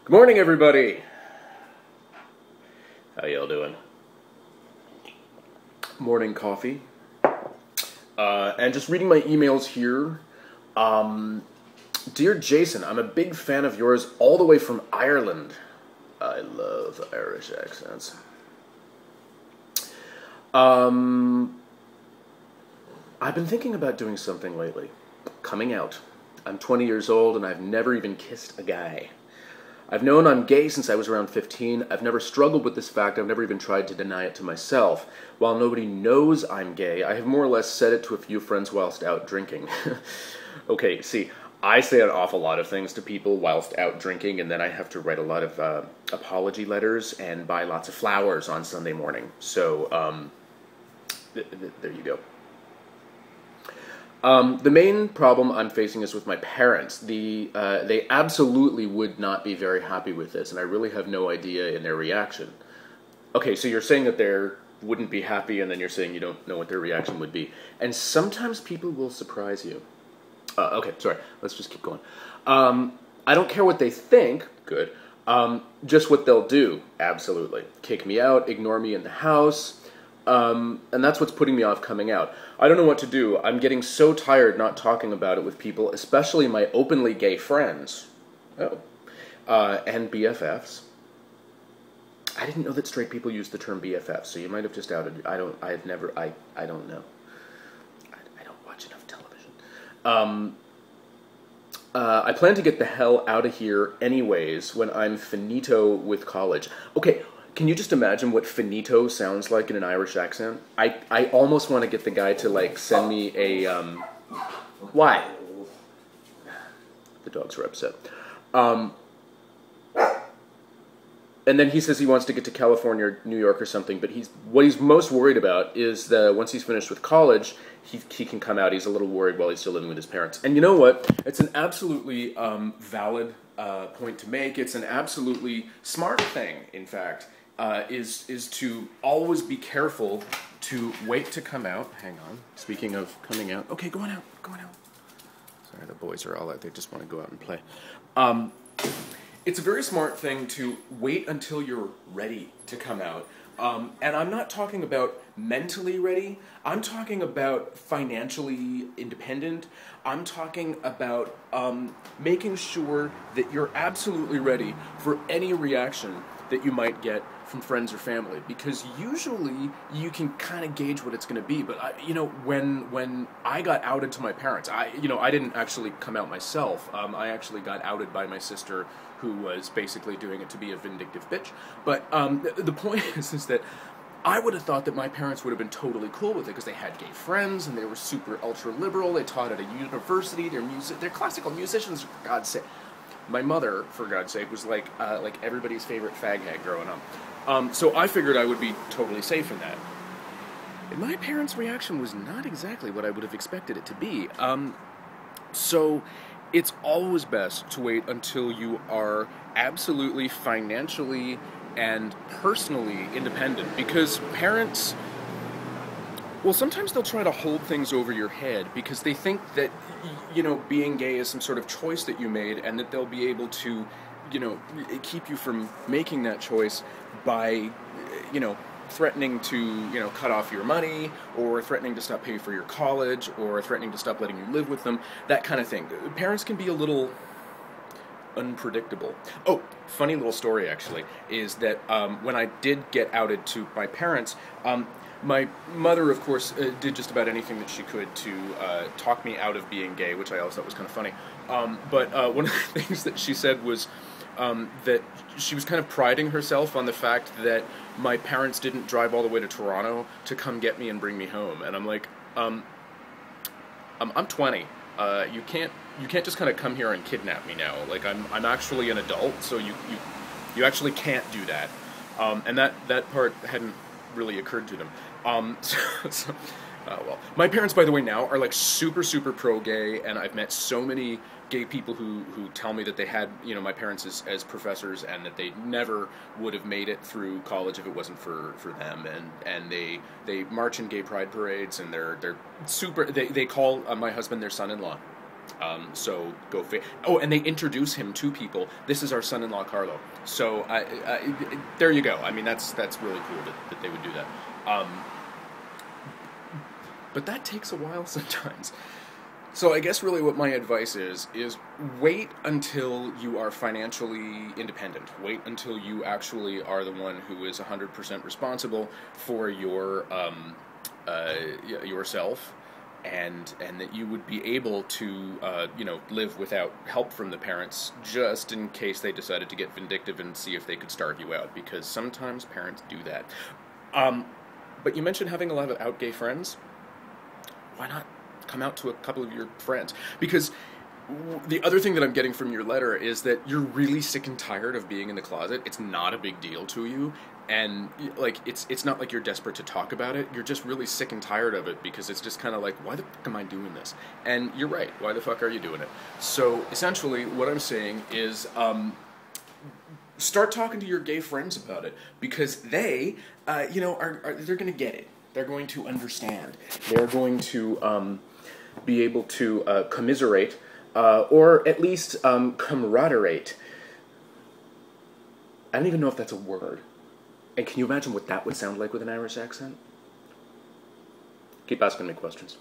Good morning, everybody. How y'all doing? Morning coffee. And just reading my emails here. Dear Jason, I'm a big fan of yours all the way from Ireland. I love Irish accents. I've been thinking about doing something lately. Coming out. I'm 20 years old and I've never even kissed a guy. I've known I'm gay since I was around 15. I've never struggled with this fact. I've never even tried to deny it to myself. While nobody knows I'm gay, I have more or less said it to a few friends whilst out drinking. Okay, see, I say an awful lot of things to people whilst out drinking, and then I have to write a lot of apology letters and buy lots of flowers on Sunday morning. So, there you go. The main problem I'm facing is with my parents. They absolutely would not be very happy with this, and I really have no idea in their reaction. Okay, so you're saying that they wouldn't be happy, and then you're saying you don't know what their reaction would be. And sometimes people will surprise you. Okay, sorry, let's just keep going. I don't care what they think, good, just what they'll do, absolutely. Kick me out, ignore me in the house. And that's what's putting me off coming out. I don't know what to do. I'm getting so tired not talking about it with people, especially my openly gay friends. Oh. And BFFs. I didn't know that straight people use the term BFF, so you might have just outed. I don't know. I don't watch enough television. I plan to get the hell out of here anyways when I'm finito with college. Okay. Can you just imagine what finito sounds like in an Irish accent? I almost want to get the guy to, like, send me a, why? The dogs are upset. And then he says he wants to get to California or New York or something, but what he's most worried about is that once he's finished with college, he can come out. He's a little worried while he's still living with his parents. And you know what? It's an absolutely valid point to make. It's an absolutely smart thing, in fact. Is to always be careful to wait to come out. Hang on. Speaking of coming out. Okay, go on out. Sorry, the boys are all out. They just want to go out and play. It's a very smart thing to wait until you're ready to come out. And I'm not talking about mentally ready. I'm talking about financially independent. I'm talking about making sure that you're absolutely ready for any reaction that you might get from friends or family, because usually you can kind of gauge what it's going to be. But when I got outed to my parents, I didn't actually come out myself. I actually got outed by my sister, who was basically doing it to be a vindictive bitch. But the point is that I would have thought that my parents would have been totally cool with it because they had gay friends and they were super ultra liberal. They taught at a university. They're classical musicians, for God's sake. My mother, for God's sake, was like everybody's favorite fag hag growing up. So I figured I would be totally safe in that. And my parents' reaction was not exactly what I would have expected it to be. So it's always best to wait until you are absolutely financially and personally independent, because parents, well, sometimes they'll try to hold things over your head because they think that, being gay is some sort of choice that you made, and that they'll be able to, keep you from making that choice by, threatening to, cut off your money, or threatening to stop paying for your college, or threatening to stop letting you live with them, that kind of thing. Parents can be a little unpredictable. Oh, funny little story, actually, is that when I did get outed to my parents, my mother, of course, did just about anything that she could to talk me out of being gay, which I always thought was kind of funny. But one of the things that she said was that she was kind of priding herself on the fact that my parents didn't drive all the way to Toronto to come get me and bring me home. And I'm like, I'm 20. You can't just kind of come here and kidnap me now. Like, I'm actually an adult, so you actually can't do that. And that part hadn't really occurred to them. Well, my parents, by the way, now are like super, super pro-gay, and I've met so many gay people who tell me that they had, my parents as professors, and that they never would have made it through college if it wasn't for them, and they march in gay pride parades, and they're super, they call my husband their son-in-law. So go. Oh, and they introduce him to people. This is our son-in-law Carlo. So there you go. I mean, that's really cool that they would do that. But that takes a while sometimes. So I guess really what my advice is wait until you are financially independent. Wait until you actually are the one who is 100% responsible for yourself, and that you would be able to live without help from the parents, just in case they decided to get vindictive and see if they could starve you out, because sometimes parents do that. But you mentioned having a lot of out gay friends. Why not come out to a couple of your friends? Because the other thing that I'm getting from your letter is that you're really sick and tired of being in the closet. It's not a big deal to you, and like it's not like you're desperate to talk about it. You're just really sick and tired of it, because it's just kind of like, why the fuck am I doing this? And you're right. Why the fuck are you doing it? So essentially, what I'm saying is, start talking to your gay friends about it, because they, are they're going to get it. They're going to understand. They're going to be able to commiserate, or at least camaraderate. I don't even know if that's a word. And can you imagine what that would sound like with an Irish accent? Keep asking me questions.